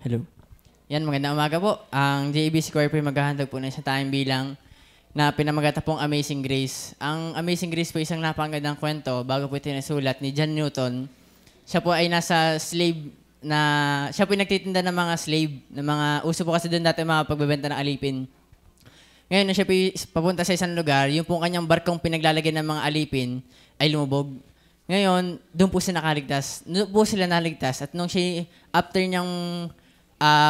Hello. Yan, magandang umaga po. Ang JAB Square po ay maghahandog po ng isang tayong bilang na pinamagata pong Amazing Grace. Ang Amazing Grace po isang napakagandang kwento bago po ito nasulat ni John Newton. Siya po ay nasa slave na, siya po ay nagtitinda ng mga slave, ng mga, uso po kasi doon dati mga pagbebenta ng alipin. Ngayon, nung siya po papunta sa isang lugar, yung po kanyang barkong pinaglalagyan ng mga alipin ay lumubog. Ngayon, doon po sila nakaligtas. Doon po sila naligtas. At nung siya, after niyang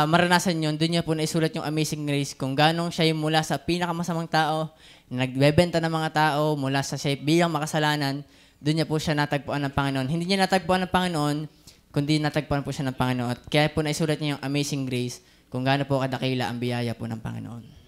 maranasan yun, doon niya po naisulat yung Amazing Grace kung ganong siya yung mula sa pinakamasamang tao, nagbebenta ng mga tao, mula sa siya bilang makasalanan, doon niya po siya natagpuan ng Panginoon. Hindi niya natagpuan ng Panginoon, kundi natagpuan po siya ng Panginoon. At kaya po naisulat niya yung Amazing Grace kung gaano po kadakila ang biyaya po ng Panginoon.